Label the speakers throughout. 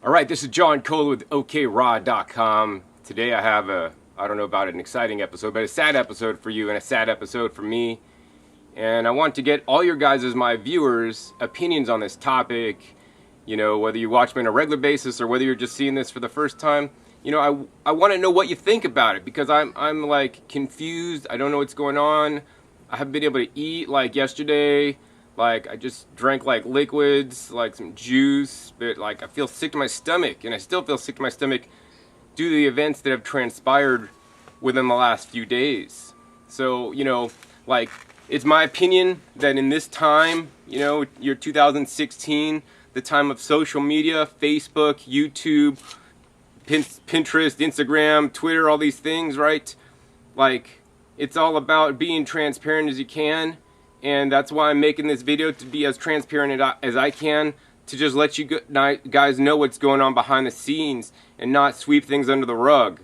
Speaker 1: Alright, this is John Kohler with OKRaw.com. Today I have I don't know about an exciting episode, but a sad episode for you and a sad episode for me. And I want to get all your guys, as my viewers, opinions on this topic. You know, whether you watch me on a regular basis or whether you're just seeing this for the first time. You know, I want to know what you think about it, because I'm like confused. I don't know what's going on. I haven't been able to eat like yesterday. Like, I just drank like liquids, like some juice, but like I feel sick to my stomach, and I still feel sick to my stomach due to the events that have transpired within the last few days. So, you know, like, it's my opinion that in this time, you know, year 2016, the time of social media, Facebook, YouTube, Pinterest, Instagram, Twitter, all these things, right? Like, it's all about being transparent as you can. And that's why I'm making this video, to be as transparent as I can, to just let you guys know what's going on behind the scenes and not sweep things under the rug,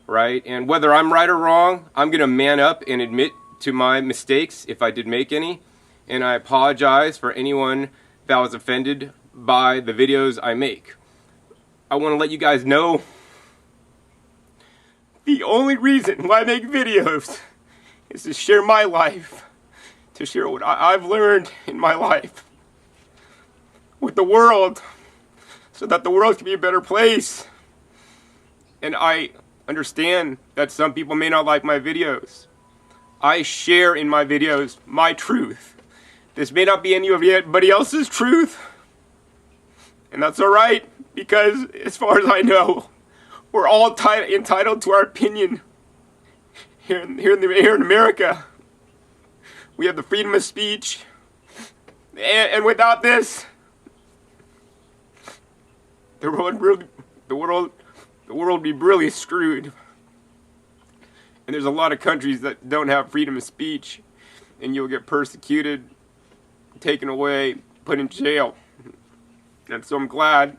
Speaker 1: right? And whether I'm right or wrong, I'm going to man up and admit to my mistakes if I did make any. And I apologize for anyone that was offended by the videos I make. I want to let you guys know the only reason why I make videos is to share my life. To share what I've learned in my life with the world, so that the world can be a better place. And I understand that some people may not like my videos. I share in my videos my truth. This may not be anybody else's truth, and that's alright, because as far as I know, we're all entitled to our opinion here in America. We have the freedom of speech, and without this, the world would be really screwed. And there's a lot of countries that don't have freedom of speech, and you'll get persecuted, taken away, put in jail. And so I'm glad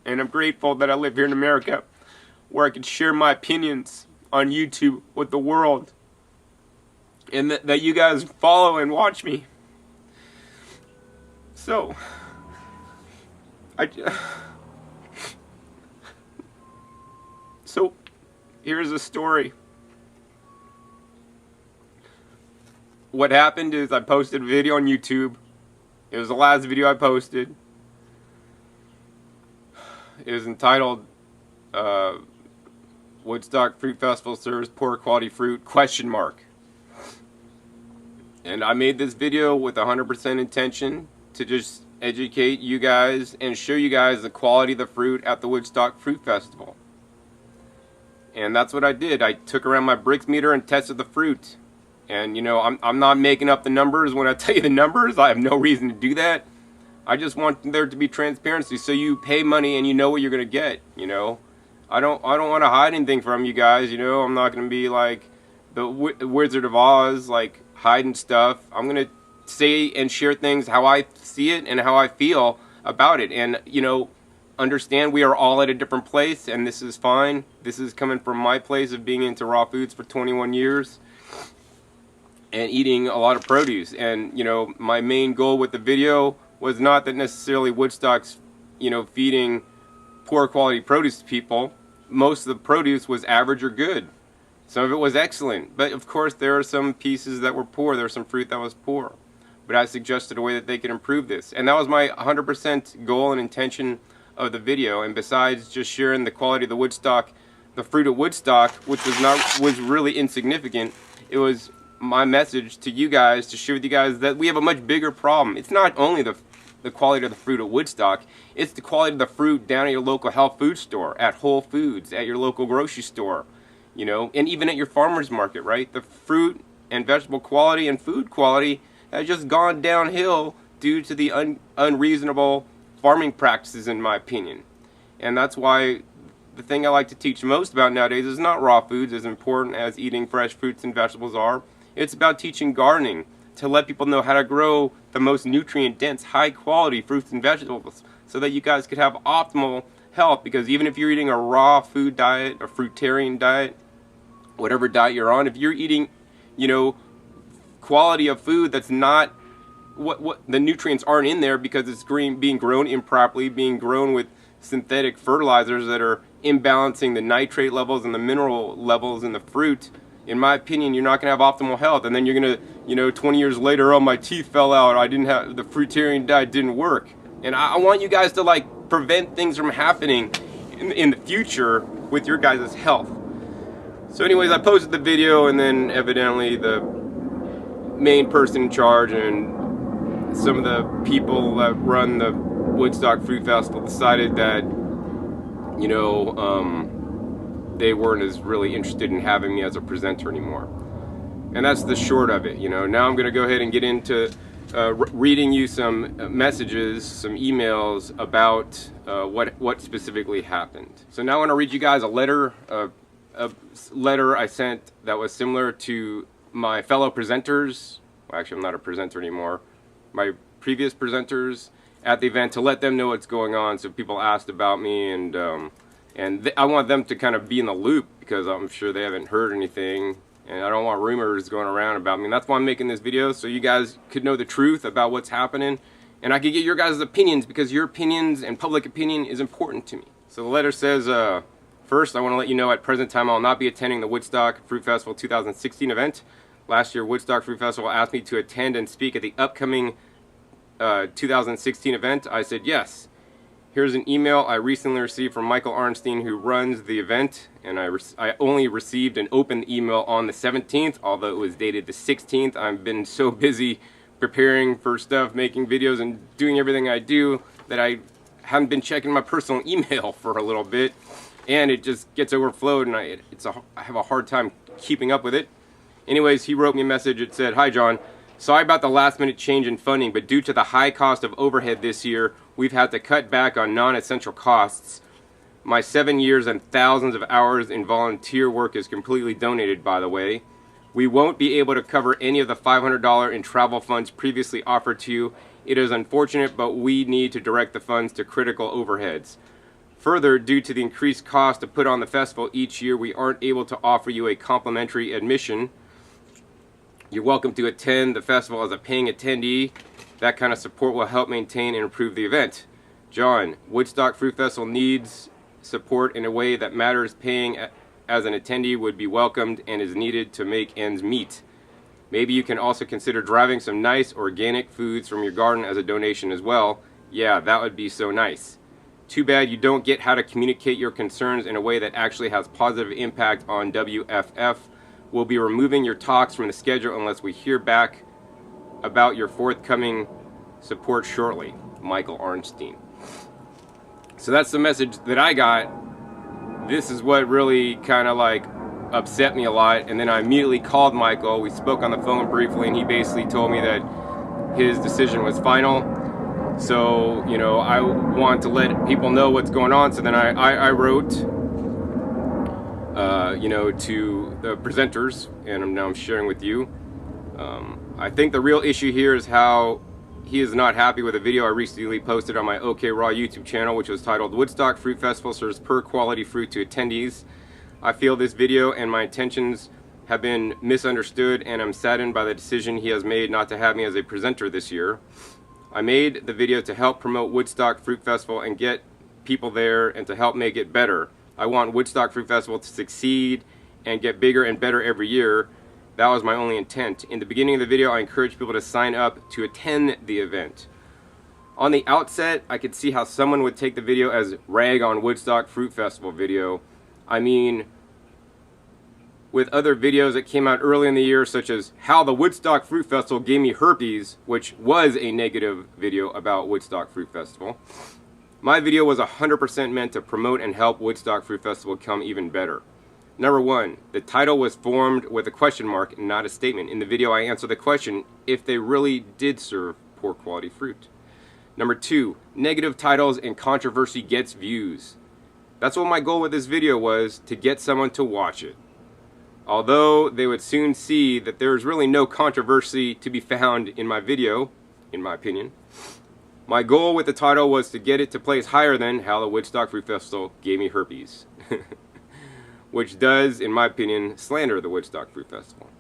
Speaker 1: and I'm grateful that I live here in America, where I can share my opinions on YouTube with the world. And that you guys follow and watch me. So, here's a story. What happened is I posted a video on YouTube. It was the last video I posted. It was entitled, Woodstock Fruit Festival serves poor quality fruit, ? And I made this video with 100% intention to just educate you guys and show you guys the quality of the fruit at the Woodstock Fruit Festival. And that's what I did. I took around my Brix meter and tested the fruit. And, you know, I'm not making up the numbers when I tell you the numbers. I have no reason to do that. I just want there to be transparency, so you pay money and you know what you're going to get, you know. I don't want to hide anything from you guys, you know. I'm not going to be like the Wizard of Oz, like hiding stuff. I'm going to say and share things how I see it and how I feel about it. And, you know, understand we are all at a different place, and this is fine. This is coming from my place of being into raw foods for 21 years and eating a lot of produce. And, you know, my main goal with the video was not that necessarily Woodstock's, you know, feeding poor quality produce to people. Most of the produce was average or good. Some of it was excellent, but of course there are some pieces that were poor. There was some fruit that was poor. But I suggested a way that they could improve this. And that was my 100% goal and intention of the video. And besides just sharing the quality of the Woodstock, the fruit of Woodstock, which was really insignificant, it was my message to you guys to share with you guys that we have a much bigger problem. It's not only the quality of the fruit of Woodstock, it's the quality of the fruit down at your local health food store, at Whole Foods, at your local grocery store. You know, and even at your farmer's market, right? The fruit and vegetable quality and food quality has just gone downhill due to the unreasonable farming practices, in my opinion. And that's why the thing I like to teach most about nowadays is not raw foods, as important as eating fresh fruits and vegetables are. It's about teaching gardening, to let people know how to grow the most nutrient-dense, high-quality fruits and vegetables, so that you guys could have optimal health. Because even if you're eating a raw food diet, a fruitarian diet, whatever diet you're on, if you're eating, you know, quality of food that's not what the nutrients aren't in there because it's being grown improperly, being grown with synthetic fertilizers that are imbalancing the nitrate levels and the mineral levels in the fruit. In my opinion, you're not going to have optimal health. And then you're going to, you know, 20 years later, oh, my teeth fell out, I didn't have, the fruitarian diet didn't work. And I want you guys to like prevent things from happening in the future with your guys' health. So anyways, I posted the video, and then evidently the main person in charge and some of the people that run the Woodstock Fruit Festival decided that, you know, they weren't as really interested in having me as a presenter anymore. And that's the short of it. You know, now I'm going to go ahead and get into reading you some messages, some emails about what specifically happened. So now I want to read you guys a letter I sent that was similar to my fellow presenters. Well, actually, I'm not a presenter anymore. My previous presenters at the event, to let them know what's going on. So people asked about me, and I want them to kind of be in the loop because I'm sure they haven't heard anything, and I don't want rumors going around about me. And that's why I'm making this video, so you guys could know the truth about what's happening, and I could get your guys' opinions, because your opinions and public opinion is important to me. So the letter says, first, I want to let you know at present time I will not be attending the Woodstock Fruit Festival 2016 event. Last year, Woodstock Fruit Festival asked me to attend and speak at the upcoming 2016 event. I said yes. Here's an email I recently received from Michael Arnstein, who runs the event, and I only received an open email on the 17th, although it was dated the 16th. I've been so busy preparing for stuff, making videos, and doing everything I do that I haven't been checking my personal email for a little bit, and it just gets overflowed, and I have a hard time keeping up with it. Anyways, he wrote me a message. It said, "Hi John, sorry about the last minute change in funding, but due to the high cost of overhead this year, we've had to cut back on non-essential costs. My 7 years and thousands of hours in volunteer work is completely donated, by the way. We won't be able to cover any of the $500 in travel funds previously offered to you. It is unfortunate, but we need to direct the funds to critical overheads. Further, due to the increased cost to put on the festival each year, we aren't able to offer you a complimentary admission. You're welcome to attend the festival as a paying attendee. That kind of support will help maintain and improve the event. John, Woodstock Fruit Festival needs support in a way that matters. Paying as an attendee would be welcomed and is needed to make ends meet. Maybe you can also consider driving some nice organic foods from your garden as a donation as well. Yeah, that would be so nice. Too bad you don't get how to communicate your concerns in a way that actually has positive impact on WFF. We'll be removing your talks from the schedule unless we hear back about your forthcoming support shortly. Michael Arnstein." So that's the message that I got. This is what really kind of like upset me a lot, and then I immediately called Michael. We spoke on the phone briefly, and he basically told me that his decision was final. So, you know, I want to let people know what's going on. So then I wrote, you know, to the presenters, and now I'm sharing with you. I think the real issue here is how he is not happy with a video I recently posted on my OK Raw YouTube channel, which was titled "Woodstock Fruit Festival Serves Poor Quality Fruit to Attendees." I feel this video and my intentions have been misunderstood, and I'm saddened by the decision he has made not to have me as a presenter this year. I made the video to help promote Woodstock Fruit Festival and get people there and to help make it better. I want Woodstock Fruit Festival to succeed and get bigger and better every year. That was my only intent. In the beginning of the video, I encouraged people to sign up to attend the event. On the outset, I could see how someone would take the video as rag on Woodstock Fruit Festival video. I mean, with other videos that came out early in the year, such as how the Woodstock Fruit Festival gave me herpes, which was a negative video about Woodstock Fruit Festival. My video was 100% meant to promote and help Woodstock Fruit Festival become even better. Number one, the title was formed with a question mark, not a statement. In the video, I answered the question if they really did serve poor quality fruit. Number two, negative titles and controversy gets views. That's what my goal with this video was, to get someone to watch it. Although they would soon see that there's really no controversy to be found in my video, in my opinion. My goal with the title was to get it to place higher than how the Woodstock Fruit Festival gave me herpes. Which does, in my opinion, slander the Woodstock Fruit Festival.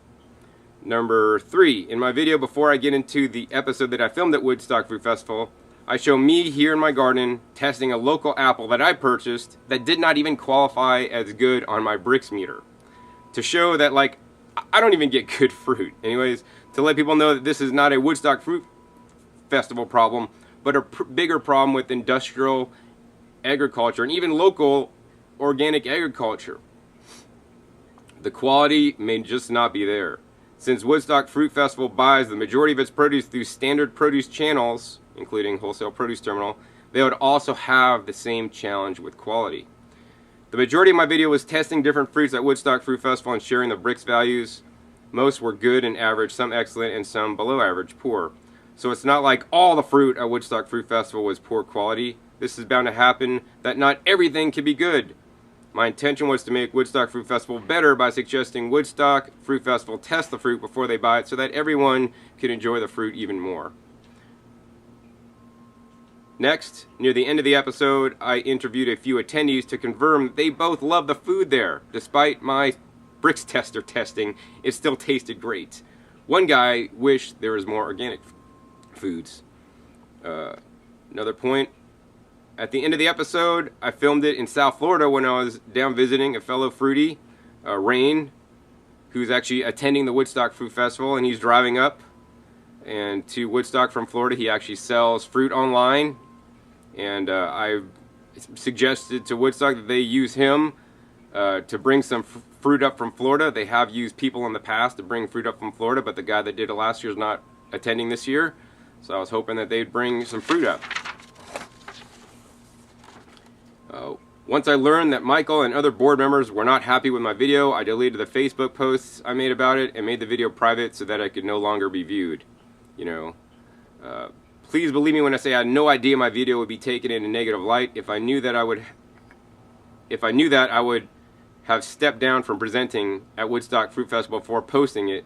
Speaker 1: Number 3, in my video before I get into the episode that I filmed at Woodstock Fruit Festival, I show me here in my garden testing a local apple that I purchased that did not even qualify as good on my Brix meter. To show that, like, I don't even get good fruit. Anyways, to let people know that this is not a Woodstock Fruit Festival problem, but a bigger problem with industrial agriculture and even local organic agriculture. The quality may just not be there. Since Woodstock Fruit Festival buys the majority of its produce through standard produce channels, including Wholesale Produce Terminal, they would also have the same challenge with quality. The majority of my video was testing different fruits at Woodstock Fruit Festival and sharing the Brix values. Most were good and average, some excellent, and some below average, poor. So it's not like all the fruit at Woodstock Fruit Festival was poor quality. This is bound to happen, that not everything can be good. My intention was to make Woodstock Fruit Festival better by suggesting Woodstock Fruit Festival test the fruit before they buy it so that everyone could enjoy the fruit even more. Next, near the end of the episode, I interviewed a few attendees to confirm they both love the food there. Despite my Brix tester testing, it still tasted great. One guy wished there was more organic foods. Another point, at the end of the episode, I filmed it in South Florida when I was down visiting a fellow fruitie, Rain, who's actually attending the Woodstock Fruit Festival, and he's driving up and to Woodstock from Florida. He actually sells fruit online, and I suggested to Woodstock that they use him to bring some fruit up from Florida. They have used people in the past to bring fruit up from Florida, but the guy that did it last year is not attending this year, so I was hoping that they'd bring some fruit up. Once I learned that Michael and other board members were not happy with my video, I deleted the Facebook posts I made about it and made the video private so that it could no longer be viewed. You know, please believe me when I say I had no idea my video would be taken in a negative light. If I knew that, I would have stepped down from presenting at Woodstock Fruit Festival before posting it.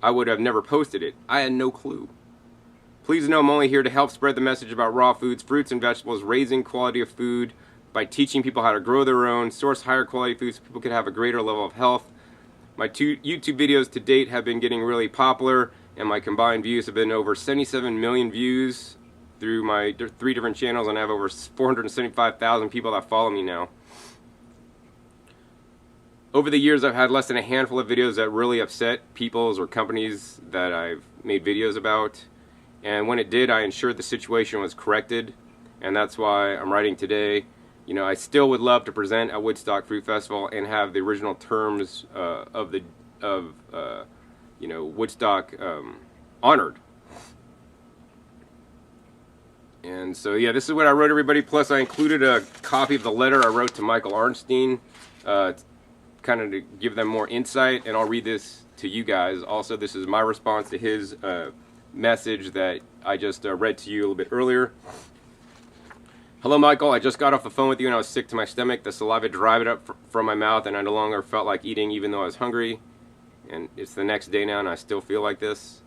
Speaker 1: I would have never posted it. I had no clue. Please know I'm only here to help spread the message about raw foods, fruits, and vegetables, raising quality of food by teaching people how to grow their own, source higher quality foods so people could have a greater level of health. My 2 YouTube videos to date have been getting really popular, and my combined views have been over 77 million views through my 3 different channels, and I have over 475,000 people that follow me now. Over the years, I've had less than a handful of videos that really upset peoples or companies that I've made videos about, and when it did, I ensured the situation was corrected, and that's why I'm writing today. You know, I still would love to present at Woodstock Fruit Festival and have the original terms of you know, Woodstock honored. And so, yeah, this is what I wrote, everybody. Plus, I included a copy of the letter I wrote to Michael Arnstein, kind of to give them more insight, and I'll read this to you guys. Also, this is my response to his message that I just read to you a little bit earlier. Hello, Michael. I just got off the phone with you and I was sick to my stomach. The saliva dried up from my mouth and I no longer felt like eating even though I was hungry. And it's the next day now and I still feel like this.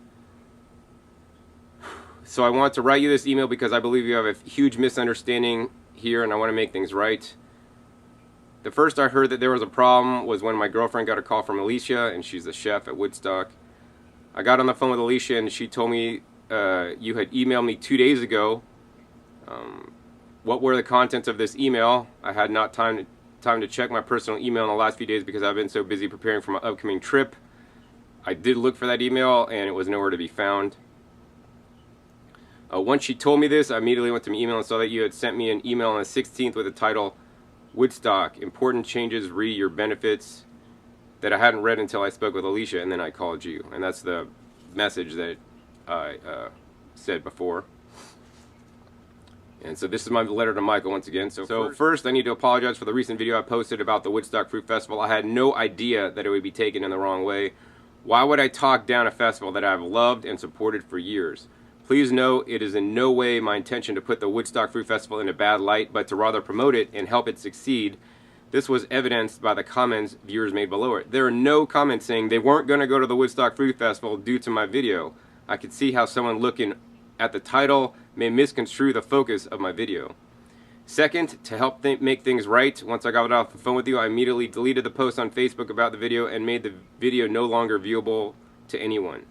Speaker 1: So I want to write you this email because I believe you have a huge misunderstanding here and I want to make things right. The first I heard that there was a problem was when my girlfriend got a call from Alicia, and she's the chef at Woodstock. I got on the phone with Alicia and she told me you had emailed me 2 days ago. What were the contents of this email? I had not time to check my personal email in the last few days because I've been so busy preparing for my upcoming trip. I did look for that email and it was nowhere to be found. Once she told me this, I immediately went to my email and saw that you had sent me an email on the 16th with the title Woodstock, Important Changes, Read Your Benefits, that I hadn't read until I spoke with Alicia, and then I called you. And that's the message that I said before. And so this is my letter to Michael once again. So first I need to apologize for the recent video I posted about the Woodstock Fruit Festival. I had no idea that it would be taken in the wrong way. Why would I talk down a festival that I've loved and supported for years? Please know it is in no way my intention to put the Woodstock Fruit Festival in a bad light, but to rather promote it and help it succeed. This was evidenced by the comments viewers made below it. There are no comments saying they weren't going to go to the Woodstock Fruit Festival due to my video. I could see how someone looking at the title may misconstrue the focus of my video. Second, to help make things right, once I got off the phone with you, I immediately deleted the post on Facebook about the video and made the video no longer viewable to anyone.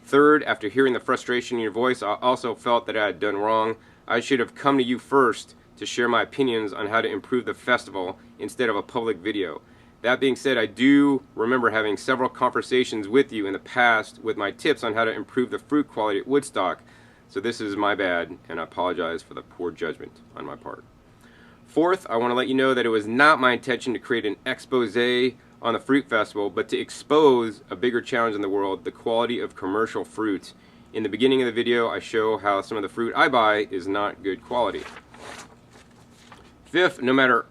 Speaker 1: Third, after hearing the frustration in your voice, I also felt that I had done wrong. I should have come to you first to share my opinions on how to improve the festival instead of a public video. That being said, I do remember having several conversations with you in the past with my tips on how to improve the fruit quality at Woodstock, so this is my bad, and I apologize for the poor judgment on my part. Fourth, I want to let you know that it was not my intention to create an expose on the fruit festival, but to expose a bigger challenge in the world, the quality of commercial fruit. In the beginning of the video, I show how some of the fruit I buy is not good quality. Fifth, no matter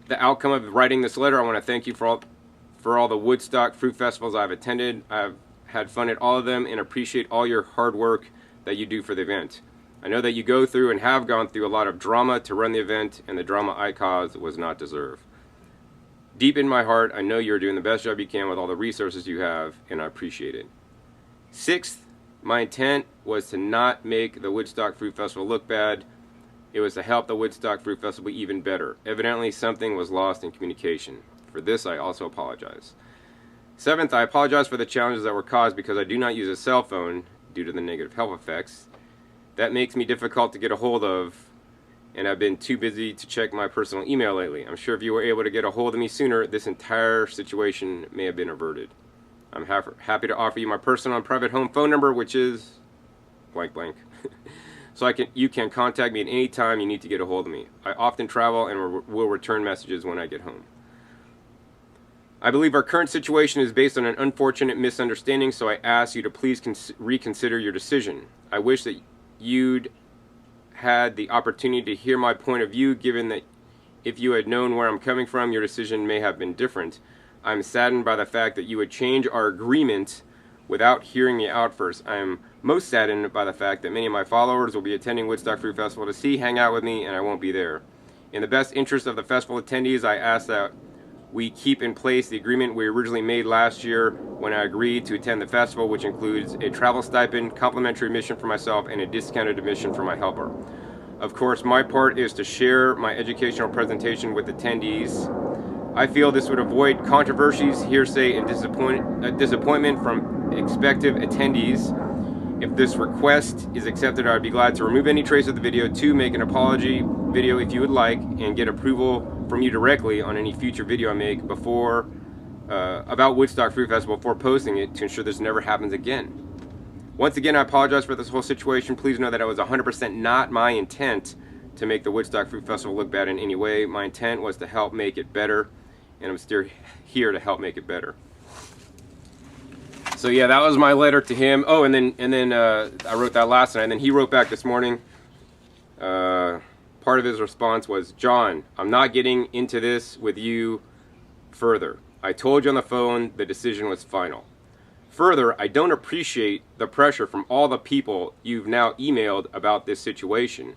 Speaker 1: the outcome of writing this letter, I want to thank you for all the Woodstock fruit festivals I've attended. I've had fun at all of them and appreciate all your hard work that you do for the event. I know that you go through and have gone through a lot of drama to run the event, and the drama I caused was not deserved. Deep in my heart, I know you're doing the best job you can with all the resources you have, and I appreciate it. Sixth, my intent was to not make the Woodstock Fruit Festival look bad. It was to help the Woodstock Fruit Festival be even better. Evidently, something was lost in communication. For this, I also apologize. Seventh, I apologize for the challenges that were caused because I do not use a cell phone due to the negative health effects. That makes me difficult to get a hold of, and I've been too busy to check my personal email lately. I'm sure if you were able to get a hold of me sooner, this entire situation may have been averted. I'm happy to offer you my personal and private home phone number, which is blank blank. So you can contact me at any time you need to get a hold of me. I often travel and will return messages when I get home. I believe our current situation is based on an unfortunate misunderstanding, so I ask you to please reconsider your decision. I wish that you'd had the opportunity to hear my point of view, given that if you had known where I'm coming from, your decision may have been different. I'm saddened by the fact that you would change our agreement without hearing me out first. I am most saddened by the fact that many of my followers will be attending Woodstock Fruit Festival to hang out with me, and I won't be there. In the best interest of the festival attendees, I ask that we keep in place the agreement we originally made last year when I agreed to attend the festival, which includes a travel stipend, complimentary admission for myself, and a discounted admission for my helper. Of course, my part is to share my educational presentation with attendees. I feel this would avoid controversies, hearsay, and disappointment from expectant attendees. If this request is accepted, I'd be glad to remove any trace of the video, to make an apology video if you would like, and get approval from you directly on any future video I make about Woodstock Fruit Festival before posting it, to ensure this never happens again. Once again, I apologize for this whole situation. Please know that it was 100% not my intent to make the Woodstock Fruit Festival look bad in any way. My intent was to help make it better, and I'm still here to help make it better. So yeah, that was my letter to him. Oh, and then I wrote that last night, and then he wrote back this morning. Part of his response was, "John, I'm not getting into this with you further. I told you on the phone the decision was final. Further, I don't appreciate the pressure from all the people you've now emailed about this situation.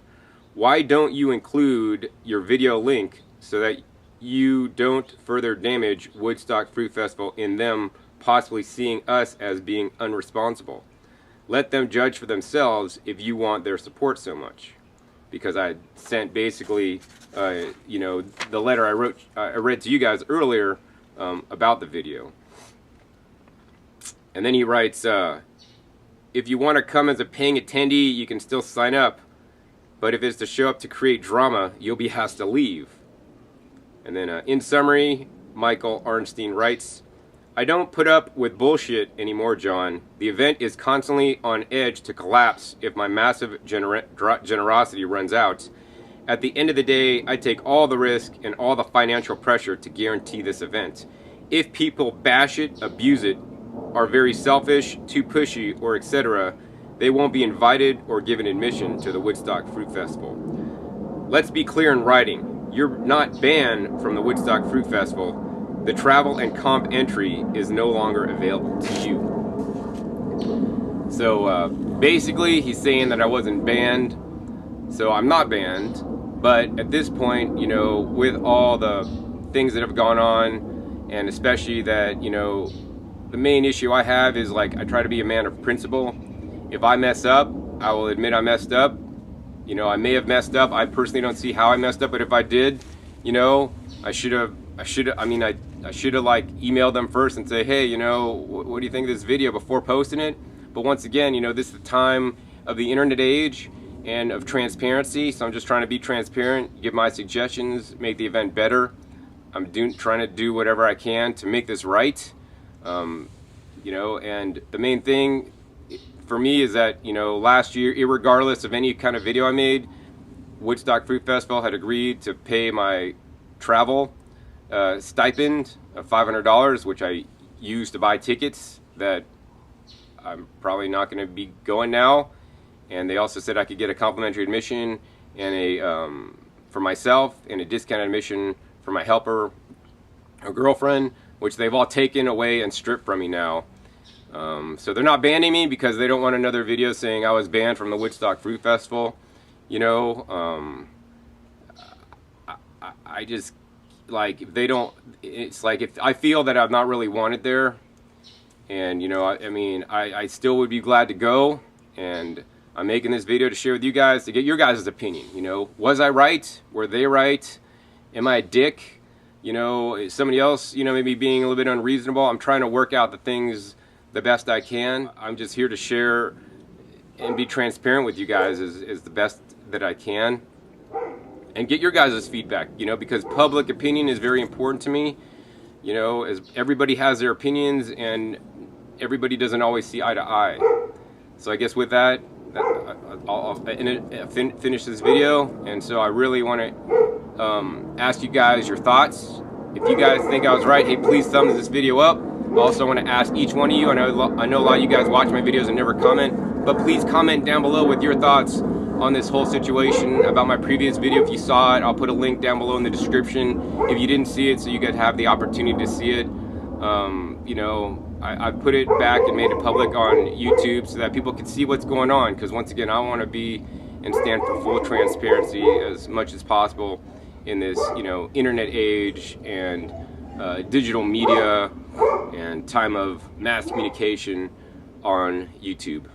Speaker 1: Why don't you include your video link so that you don't further damage Woodstock Fruit Festival in them possibly seeing us as being unresponsible? Let them judge for themselves if you want their support so much." Because I sent basically, you know, the letter I read to you guys earlier about the video. And then he writes, if you want to come as a paying attendee, you can still sign up. But if it's to show up to create drama, you'll be asked to leave. And then in summary, Michael Arnstein writes, "I don't put up with bullshit anymore, John. The event is constantly on edge to collapse if my massive generosity runs out. At the end of the day, I take all the risk and all the financial pressure to guarantee this event. If people bash it, abuse it, are very selfish, too pushy, or etc., they won't be invited or given admission to the Woodstock Fruit Festival. Let's be clear in writing. You're not banned from the Woodstock Fruit Festival. The travel and comp entry is no longer available to you." So basically he's saying that I wasn't banned. So I'm not banned, but at this point, you know, with all the things that have gone on, and especially that, you know, the main issue I have is, like, I try to be a man of principle. If I mess up, I will admit I messed up. You know, I may have messed up. I personally don't see how I messed up, but if I did, you know, I should have I should have like emailed them first and say, hey, you know, what do you think of this video before posting it? But once again, you know, this is the time of the internet age and of transparency, so I'm just trying to be transparent, give my suggestions, make the event better. I'm trying to do whatever I can to make this right. You know, and the main thing for me is that, you know, last year, irregardless of any kind of video I made, Woodstock Fruit Festival had agreed to pay my travel stipend of $500, which I used to buy tickets that I'm probably not going to be going now. And they also said I could get a complimentary admission and a for myself and a discounted admission for my helper or girlfriend, which they've all taken away and stripped from me now. So they're not banning me because they don't want another video saying I was banned from the Woodstock Fruit Festival. You know, I just, like, if they don't, it's like if I feel that I'm not really wanted there, and, you know, I mean, I still would be glad to go, and I'm making this video to share with you guys, to get your guys' opinion. You know, was I right? Were they right? Am I a dick? You know, is somebody else, you know, maybe being a little bit unreasonable? I'm trying to work out the things the best I can. I'm just here to share and be transparent with you guys as the best that I can, and get your guys' feedback, you know, because public opinion is very important to me. You know, as everybody has their opinions and everybody doesn't always see eye to eye. So I guess with that, I'll finish this video. And so I really want to ask you guys your thoughts. If you guys think I was right, hey, please thumbs this video up. I also want to ask each one of you, I know a lot of you guys watch my videos and never comment, but please comment down below with your thoughts on this whole situation, about my previous video. If you saw it, I'll put a link down below in the description if you didn't see it, so you could have the opportunity to see it. You know, I put it back and made it public on YouTube so that people can see what's going on, because once again, I want to be and stand for full transparency as much as possible in this, you know, internet age and digital media and time of mass communication on YouTube.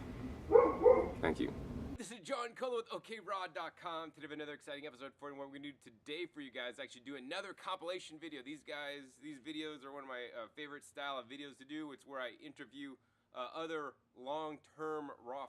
Speaker 1: Thank you. This is John Colo with OKRod.com. Today we have another exciting episode for you. What we're going to do today for you guys, actually do another compilation video. These videos are one of my favorite style of videos to do. It's where I interview other long-term raw